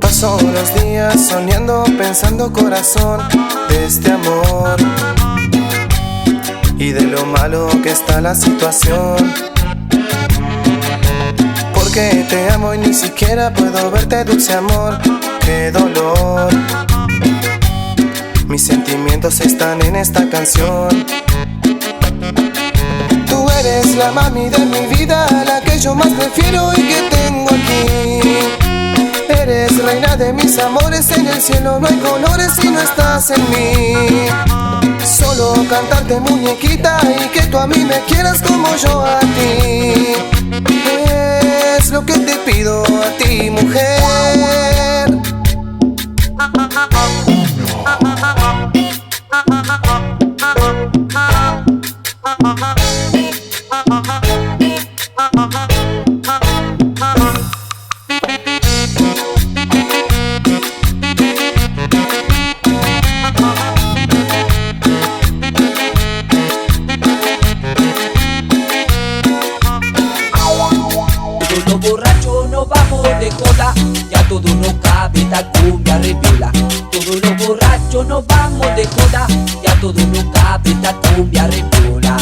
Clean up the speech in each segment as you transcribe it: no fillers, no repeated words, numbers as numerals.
Paso los días soñando, pensando corazón de este amor y de lo malo que está la situación. Porque te amo y ni siquiera puedo verte, dulce amor, qué dolor. Mis sentimientos están en esta canción. Tú eres la mami de mi vida, la que yo más prefiero y que tengo aquí. Eres reina de mis amores, en el cielo no hay colores si no estás en mí. Solo cantarte muñequita y que tú a mí me quieras como yo a ti. Es lo que te pido a ti, mujer. Los borrachos nos vamos de joda, ya todo no cabe, esta cumbia reviola. Todos los borrachos nos vamos de joda, ya todo no cabe, esta cumbia reviola.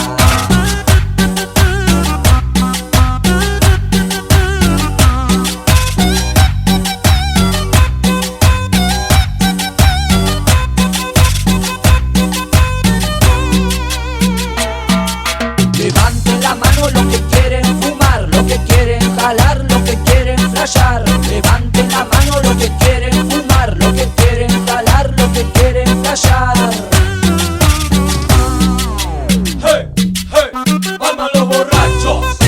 Levanten la mano los que quieren fumar, los que quieren jalar, los que quieren flashear. Levanten la mano los que quieren fumar, los que quieren jalar, los que quieren flashear. Hey, hey, vamos los borrachos. Sí.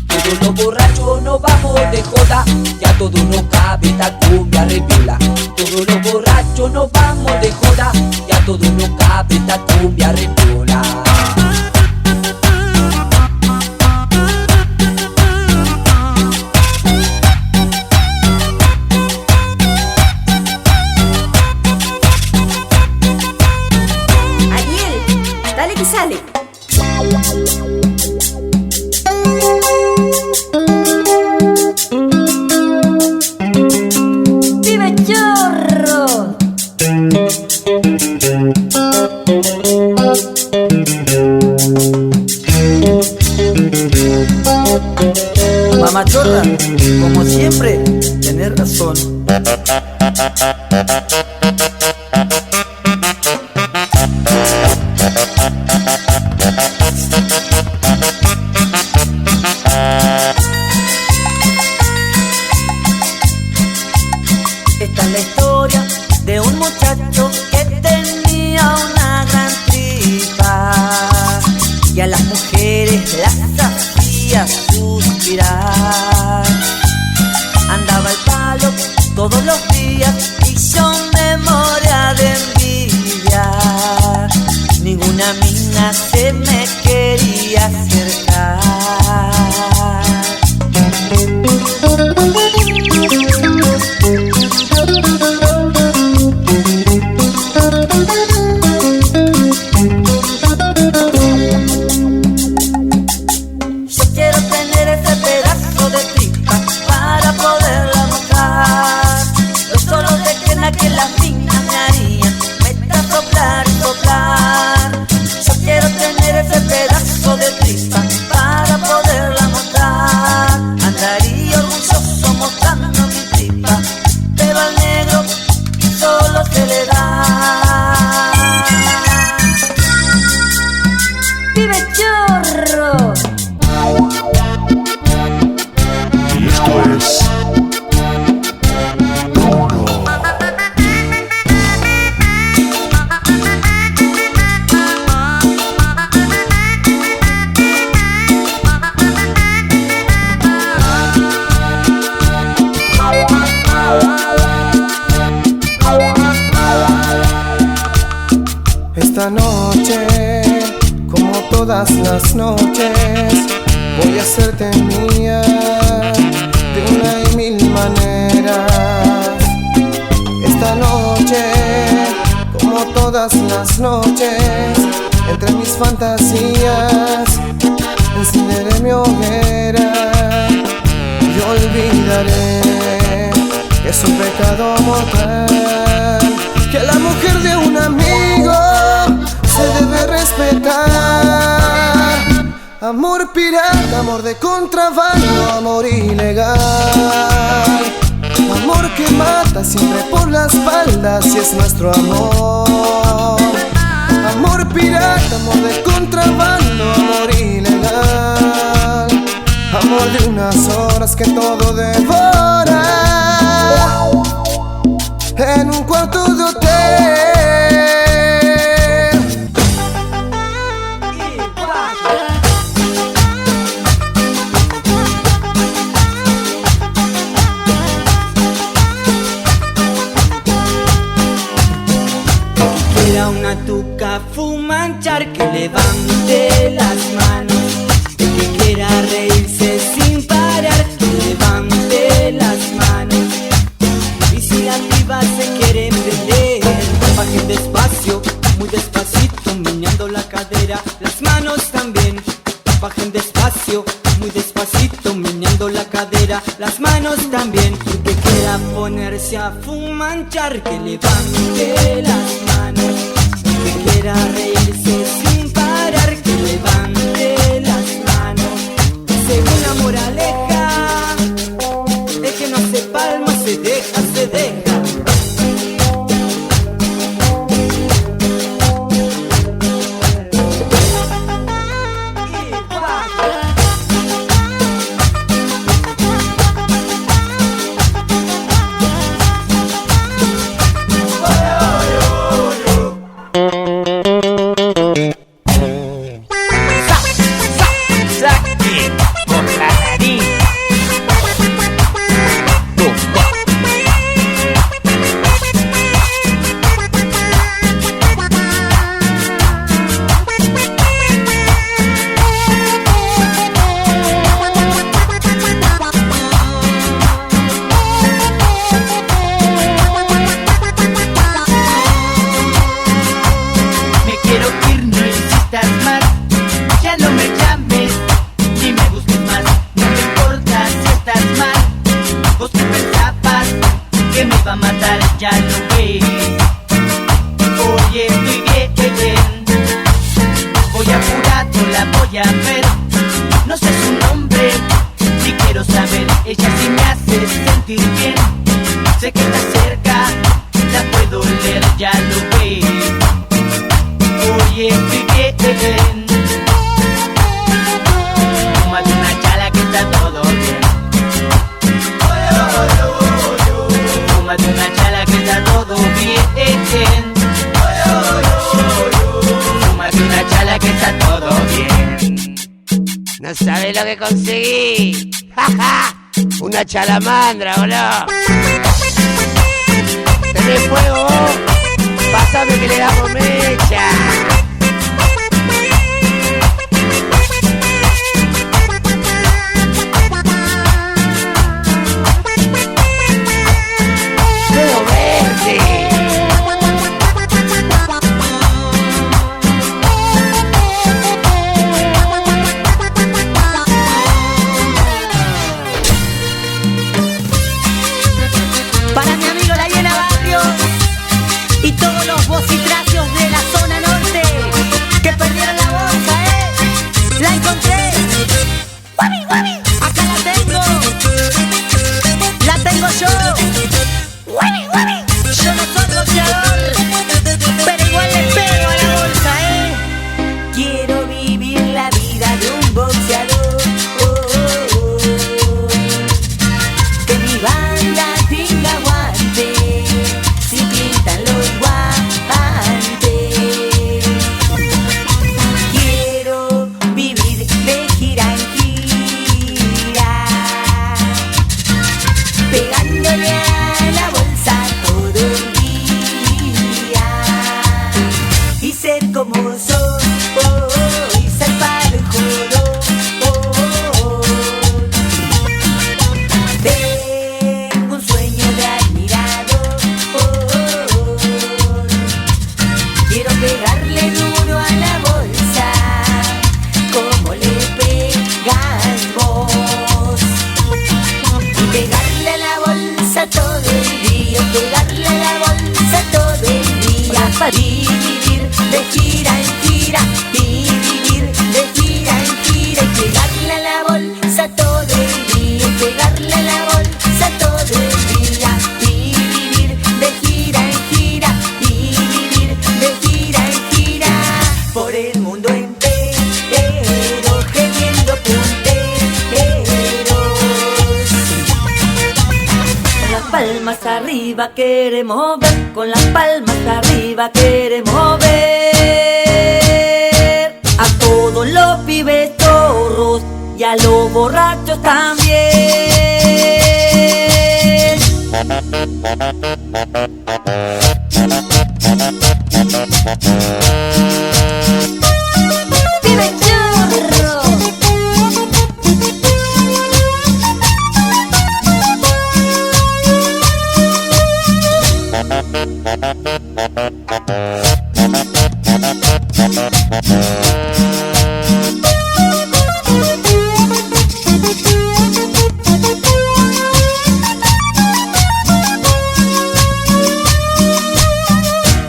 Todos los borrachos nos vamos de joda, ya todo no cabe, esta cumbia reviola. Todos los borrachos nos vamos de joda, ya todo no cabe, esta cumbia reviola. Ariel, dale que sale. ¡Vive Chorro! Mamá Chorra, como siempre, tenés razón. Esta es la historia de un muchacho que tenía una gran tripa y a las mujeres las hacía suspirar. Andaba al palo todos los días y yo me moría de envidia. Ninguna mina se me quería acercar. Yo quiero tener ese pedazo de tripa para poderla mostrar. Los solos de quena que las minas me harían, me está soplar y soplar. Yo quiero tener ese pedazo de tripa para todas las noches voy a hacerte mía de una y mil maneras. Esta noche, como todas las noches, entre mis fantasías encenderé mi hoguera y olvidaré que es un pecado mortal, que la mujer de un amigo se debe respetar. Amor pirata, amor de contrabando, amor ilegal, amor que mata siempre por la espalda si es nuestro amor. Amor pirata, amor de contrabando, amor ilegal, amor de unas horas que todo devora en un cuarto de hotel. Una tuca fumanchar que levante las manos, el que quiera reírse sin parar que levante las manos. Y si la piba se quiere prender, bajen despacio, muy despacito, meneando la cadera, las manos también. Bajen despacio, muy despacito, meneando la cadera, las manos también. El que quiera ponerse a fumanchar que levante las manos, que quiera reírse sin parar que levante las manos. Según la moraleja, el que no hace palmas se deja, se deja. Ya lo ves, oye, estoy bien, voy apurado, la voy a ver, no sé su nombre, si quiero saber, ella sí me hace sentir bien, sé que está cerca, la puedo leer, ya lo ves, oye, estoy bien, fúmate una chala que está todo bien, fúmate una chala que está todo bien. Fúmate una chala que está todo bien. No sabes lo que conseguí. ¡Ja! Una chalamandra, boludo. ¿Tenés fuego vos? Pásame que le damos mecha. Para mi amigo La Hiena Barrios y todos los vocitracios de la zona norte. arriba queremos ver, con las palmas arriba queremos ver a todos los pibes zorros y a los borrachos también. ¡Pibe chorro!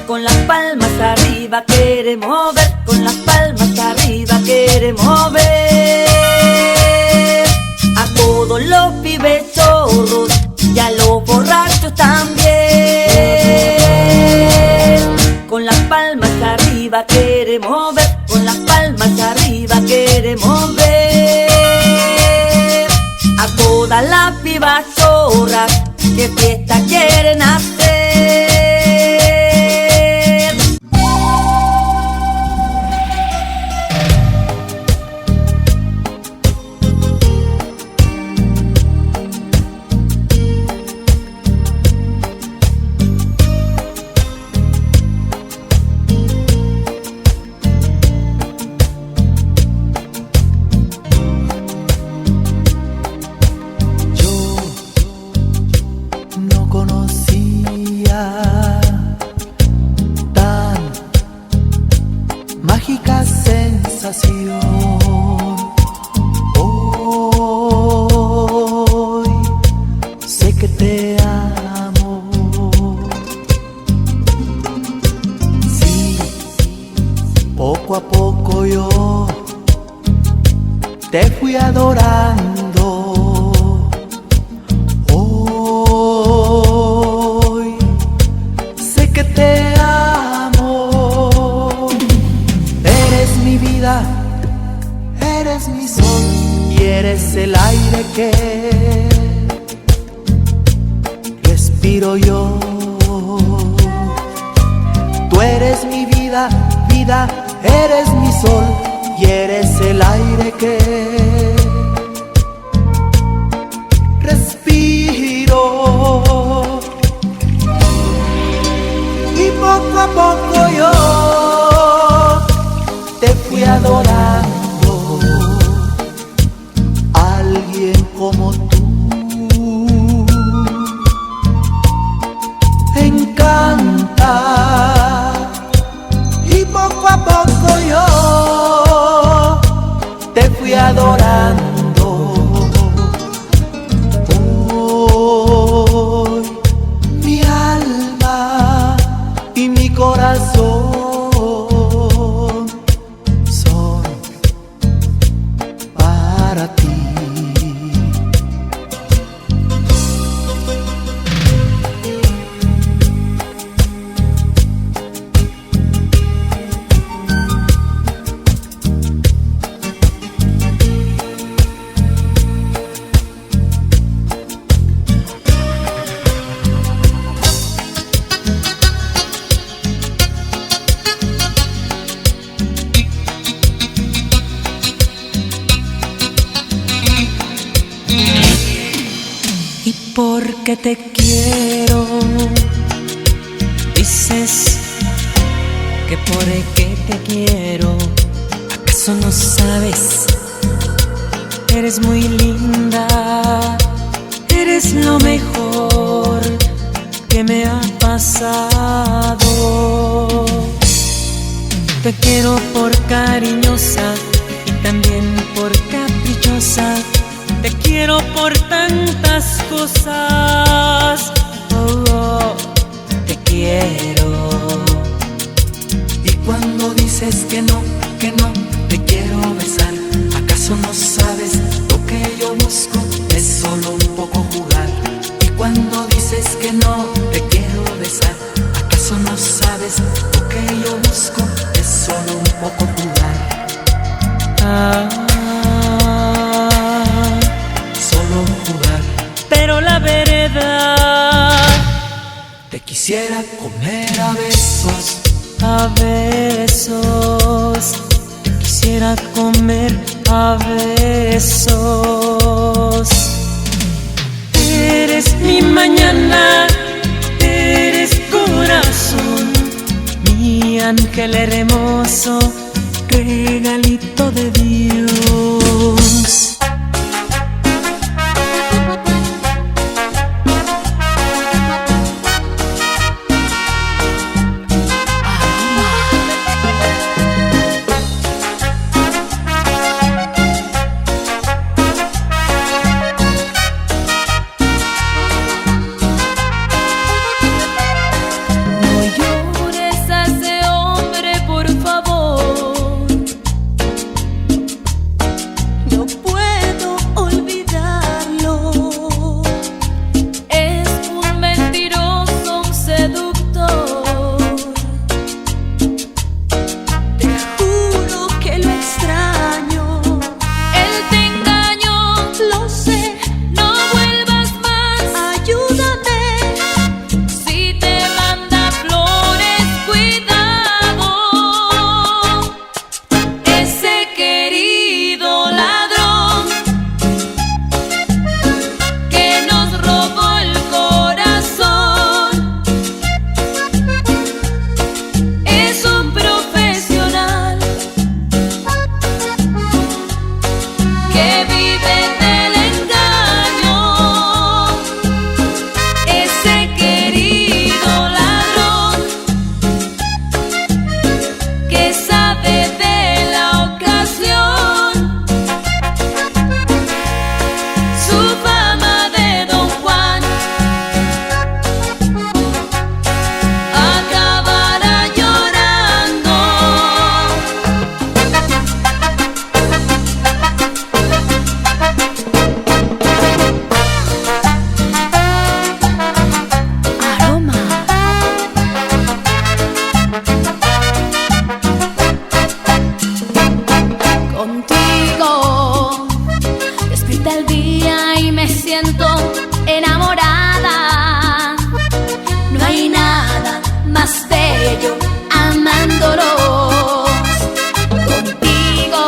Con las palmas arriba queremos ver, con las palmas arriba queremos ver a todos los pibes zorros y a los borrachos también. Con las palmas arriba queremos ver, con las palmas arriba queremos ver a todas las pibas zorras que fiesta quieren hacer. Mágica sensación. Hoy sé que te amo. Sí, poco a poco yo te fui adorando. Hoy sé que te amo. Eres mi vida, eres mi sol y eres el aire que respiro yo. Tú eres mi vida, vida, eres mi sol y eres el aire que respiro. Y poco a poco yo te fui adorando. Alguien como tú encanta. Y poco a poco yo te fui adorando. Hoy mi alma y mi corazón son para ti. Y porque te quiero, dices que por qué te quiero. ¿Acaso no sabes? Eres muy linda, eres lo mejor que me ha pasado. Te quiero por cariñosa y también por caprichosa. Te quiero por tantas cosas. Oh, oh, te quiero. Y cuando dices que no, te quiero besar, ¿acaso no sabes lo que yo busco? Es solo un poco jugar. Y cuando dices que no, te quiero besar, ¿acaso no sabes lo que yo busco? Es solo un poco jugar. Solo jugar. Pero la verdad quisiera comer a besos. A besos, te quisiera comer a besos. Eres mi mañana, eres corazón, mi ángel hermoso, regalito de Dios. enamorada. No hay nada más bello amándolos. Contigo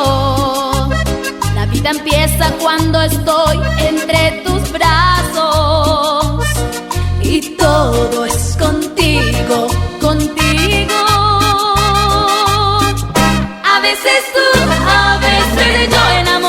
la vida empieza cuando estoy entre tus brazos, y todo es contigo, contigo. A veces tú, a veces yo enamorada.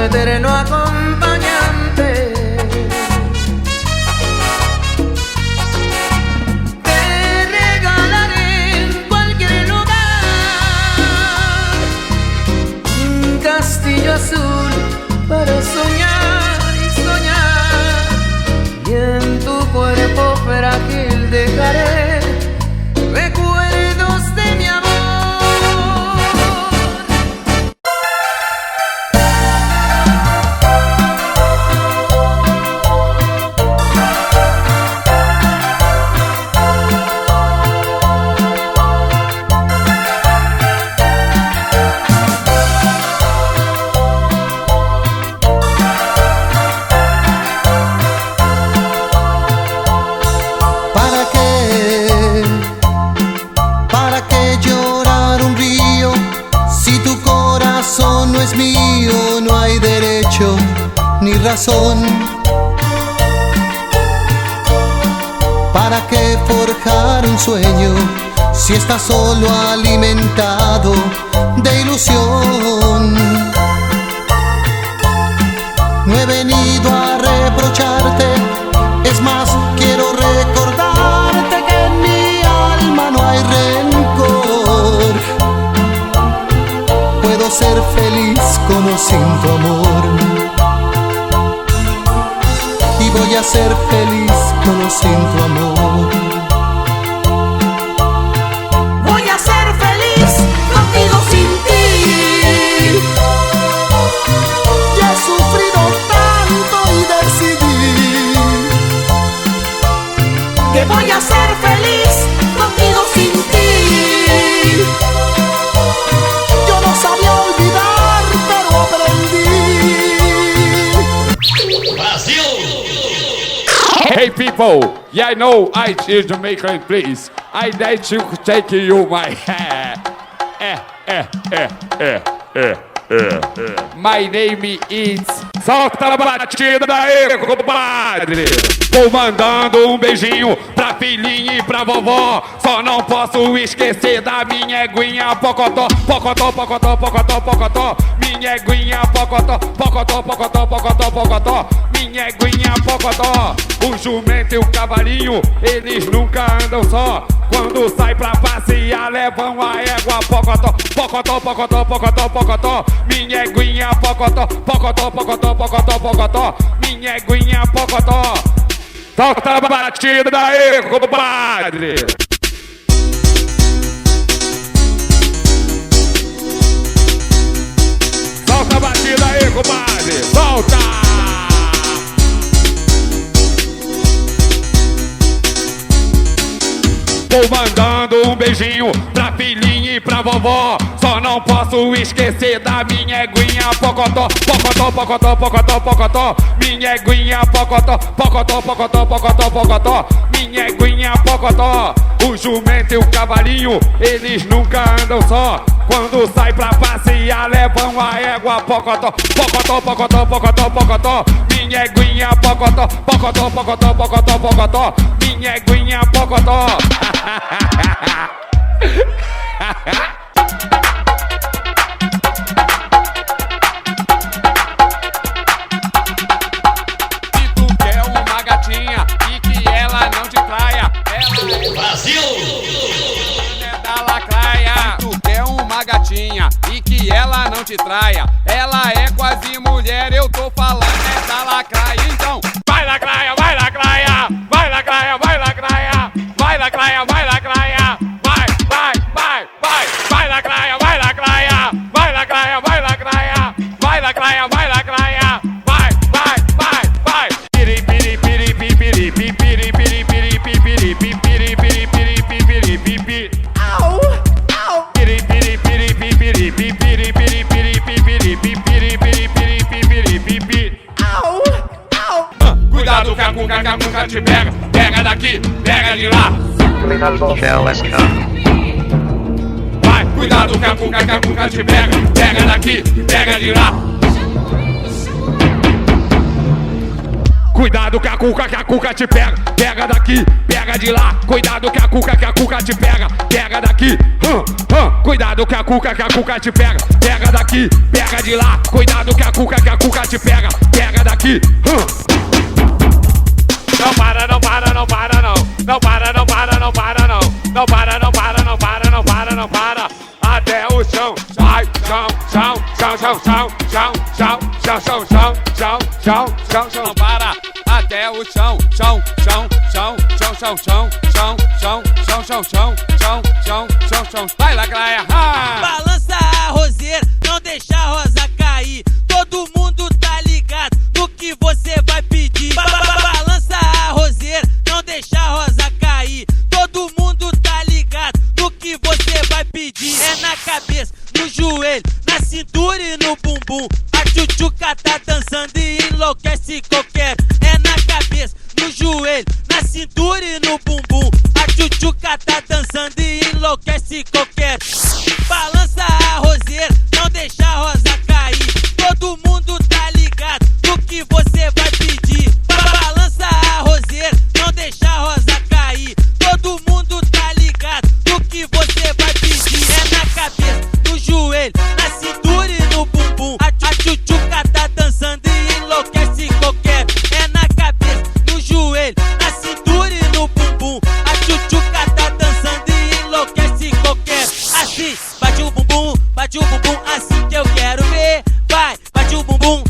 eterno acompañante. Te regalaré en cualquier lugar un castillo azul para soñar y soñar, y en tu cuerpo frágil dejaré recuerdos de mi amor. Ni razón. ¿Para qué forjar un sueño si está solo alimentado de ilusión? No he venido a reprocharte, es más, quiero recordarte que en mi alma no hay rencor. Puedo ser feliz con o sin tu amor, voy a ser feliz con o sin tu amor. Voy a ser feliz contigo sin ti. Ya he sufrido tanto y decidí que voy a ser feliz contigo sin ti. Yo no sabía olvidar, pero aprendí. Brasil! Hey people, yeah, I know I choose Jamaican, please. I like to take you my hair. My name is... Solta a batida daí, compadre. Tô mandando beijinho pra filhinha e pra vovó. Só não posso esquecer da minha eguinha pocotó. Pocotó, pocotó, pocotó, pocotó. Minha eguinha pocotó, pocotó, pocotó, pocotó, pocotó. Minha eguinha pocotó. O jumento e o cavalinho, eles nunca andam só. Quando sai pra passear, levam a égua pocotó. Pocotó, pocotó, pocotó, pocotó. Minha eguinha pocotó, pocotó, pocotó, pocotó, pocotó. Minha eguinha pocotó. Solta a batida daí, compadre. Solta a batida aí, compadre. Solta! Tô mandando beijinho pra filhinha e pra vovó. Só não posso esquecer da minha eguinha pocotó. Pocotó, pocotó, pocotó, pocotó. Minha eguinha pocotó. Pocotó, pocotó, pocotó, pocotó. Minha eguinha pocotó. O jumento e o cavalinho, eles nunca andam só. Quando sai pra passear, levam a égua pocotó. Pocotó, pocotó, pocotó, pocotó. Minha eguinha pocotó. Pocotó, pocotó, pocotó, pocotó. Minha eguinha pocotó. Se tu quer uma gatinha e que ela não te traia, ela é Brasil! É da lacraia. Se tu quer uma gatinha e que ela não te traia, ela é quase mulher, eu tô falando é da lacraia. Então, vai lacraia, vai lacraia, vai lacraia, vai lacraia, vai lacraia, vai lacraia, vai, vai, vai, vai, vai lacraia, vai lacraia, vai lacraia, vai lacraia, vai lacraia, vai lacraia, vai, vai, vai, vai. Piri piri piri piri piri piri piri piri piri piri piri piri piri. Au, au. Piri piri piri piri piri piri piri piri piri piri piri. Au, au. Cuidado que a cuca te pega. Pega daqui, pega de lá. Vai, cuidado que a cuca te pega. Pega daqui, pega de lá. Cuidado que a cuca te pega. Pega daqui, pega de lá. Cuidado que a cuca te pega. Pega daqui, cuidado que a cuca te pega. Pega daqui, pega de lá. Cuidado que a cuca te pega. Pega daqui, Não para, não para, não para, não. Não para, não para, não para, não. Não para, não para, não para, não para, não para. Até o chão. Sai, chão, chão, chão, chão, chão, chão, chão, chão, chão, chão, chão, chão, chão, chão. Não para. Até o chão, chão, chão, chão, chão, chão, chão, chão, chão, chão, chão, chão, chão, chão, chão, chão. Vai lá, Claia. Balança a roseira, não deixa a rosa cair. Todo mundo tá ligado no que você vai pedir. Balança a roseira, não deixa a rosa cair. Todo mundo tá ligado no que você vai pedir. É na cabeça, no joelho, na cintura e no bumbum. A tchutchuca tá dançando e enlouquece qualquer. É na cabeça, no joelho, na cintura e no bumbum. A tchutchuca tá dançando e enlouquece qualquer. Balança a roseira, não deixa a rosa cair. Todo mundo tá ligado no que você vai pedir. Balança a roseira, não deixa a rosa cair. Todo mundo tá ligado no que você vai pedir. É na cabeça, no joelho, na cintura e no bumbum. A tchutchuca tá dançando e enlouquece qualquer. É na cabeça, no joelho, na cintura e no bumbum. A tchutchuca tá dançando e enlouquece qualquer. Assim, bate o bumbum, assim que eu quero ver. Vai, bate o bumbum,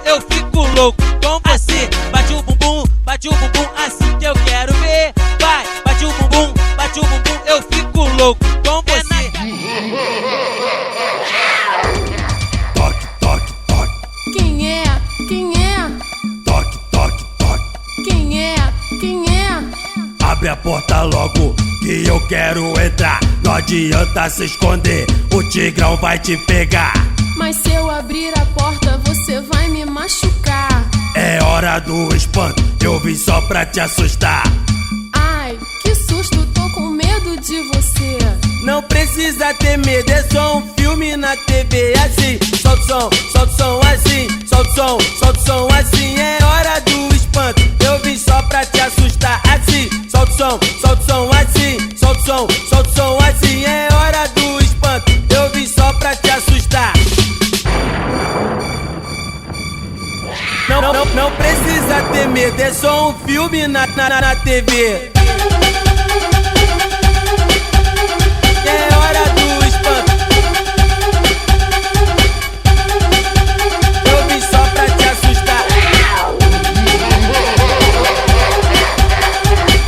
eu fico louco com você. Bate o bumbum, assim que eu quero ver. Vai, bate o bumbum, eu fico louco com você. Toque, toque, toque. Quem é? Quem é? Toque, toque, toque. Quem é? Quem é? Abre a porta logo que eu quero entrar. Não adianta se esconder, o tigrão vai te pegar. Mas se eu abrir a porta, você vai me machucar. É hora do espanto, eu vim só pra te assustar. Ai, que susto, tô com medo de você. Não precisa ter medo, é só um filme na TV. Assim, solta o som assim. Solta o som assim. É hora do espanto, eu vim só pra te assustar. Assim, solta o som assim. Solta o som assim. É hora do espanto, eu vim só pra te assustar. Não precisa ter medo, é só um filme na TV. É hora do espanto, eu vim só pra te assustar.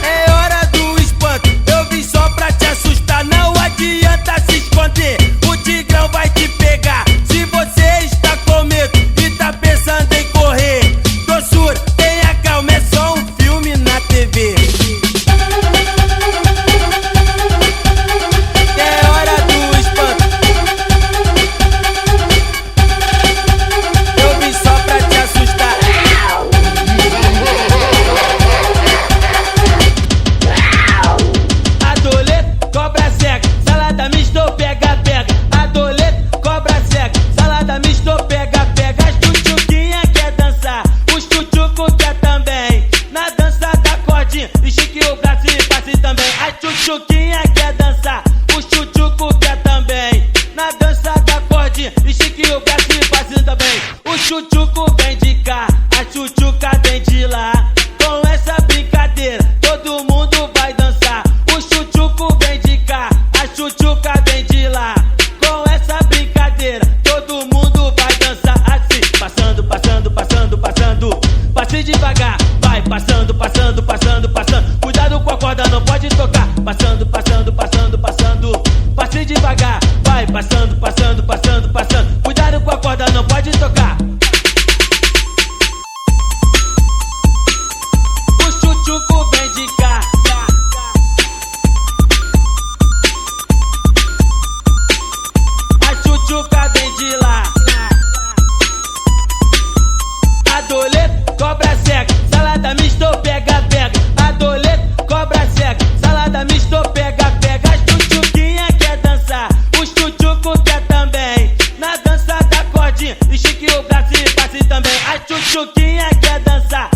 É hora do espanto, eu vim só pra te assustar. Não adianta se esconder, o tigrão vai te pegar. Se você está com medo e tá pensando em correr, doçura, tenha calma, é só um filme na TV. É hora do espanto, eu vim só pra te assustar. Adolete, cobra cega, salada mista, pega, pega. Adolete, cobra cega, salada mista, pega, pega. As tchutchuquinha quer dançar, os tchutchuco quer também. Na dança da cordinha, estique o braço e passe também. As tchutchuquinha quer dançar, os tchutchuco quer também. Na dança da cordinha, estique o braço e passe também. O tchutchuco vem de cá, a tchutchuca vem de lá. Com essa brincadeira, todo mundo vai dançar. O tchutchuco vem de cá, a tchutchuca vem de lá. Com essa brincadeira, todo mundo vai dançar. Assim, passando, passando, passando, passando. Passe devagar, vai passando, passando, passando, passando. Cuidado com a corda, não pode tocar. Passando, passando, passando, passando. Passe devagar, vai passando, passando, passando, passando. Cuidado com a corda, não pode tocar. O tchutchuco vem de cá. A tchutchuca vem de lá. Adolete, cobra cega, salada mista, pega, pega. Adolete, cobra cega, salada mista, pega, pega. As tchutchuquinha quer dançar, os tchutchuco quer também. Na dança da cordinha, estique o braço e passe também. As tchutchuquinha quer dançar,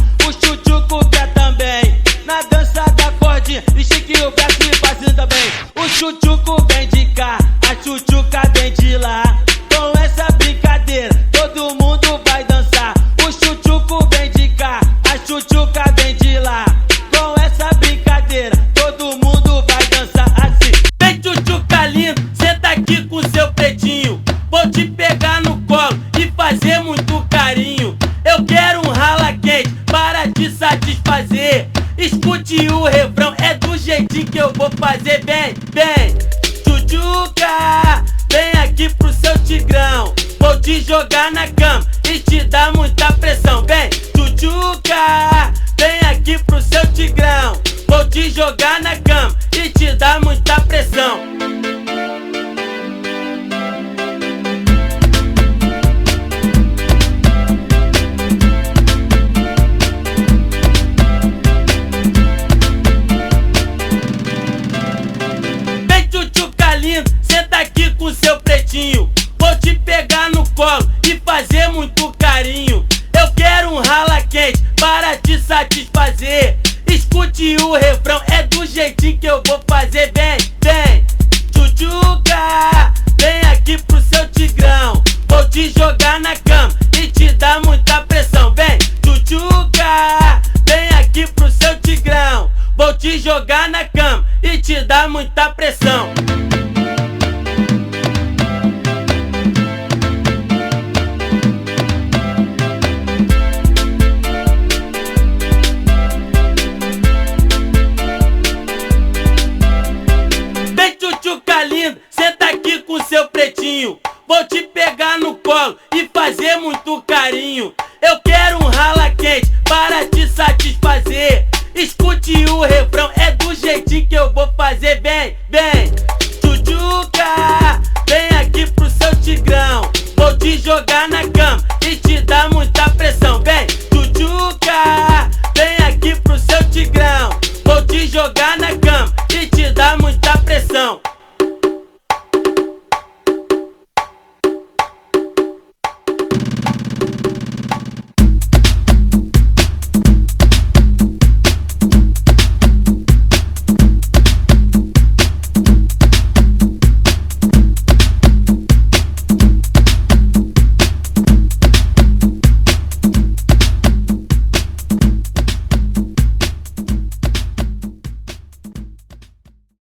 tchutchuca vem de lá. Com essa brincadeira, todo mundo vai dançar. O tchutchuco vem de cá, a tchutchuca vem de lá. Com essa brincadeira, todo mundo vai dançar assim. Vem tchutchuca lindo, senta aqui com seu pretinho. Vou te pegar no colo e fazer muito carinho. Eu quero um rala quente para te satisfazer. Escute o refrão, é do jeitinho que eu vou fazer. Vem, vem, tchutchuca, vem aqui pro seu tigrão. Vou te jogar na cama e te dar muita pressão. Vem, tchutchuca, vem aqui pro seu tigrão. Vou te jogar na cama e te dar muita pressão. Senta aqui com seu pretinho. Vou te pegar no colo e fazer muito carinho. Eu quero um rala quente para te satisfazer. Escute o refrão, é do jeitinho que eu vou fazer. Vem, vem, tchutchuca, vem aqui pro seu tigrão. Vou te jogar na cama e te dar muita pressão. Vem, tchutchuca, vem aqui pro seu tigrão. Vou te jogar na cama e te dar muita pressão. Senta aqui com seu pretinho. Vou te pegar no colo e fazer muito carinho. Eu quero um rala quente para te satisfazer. Escute o refrão, é do jeitinho que eu vou fazer. Vem, vem, tchutchuca, vem aqui pro seu tigrão. Vou te jogar na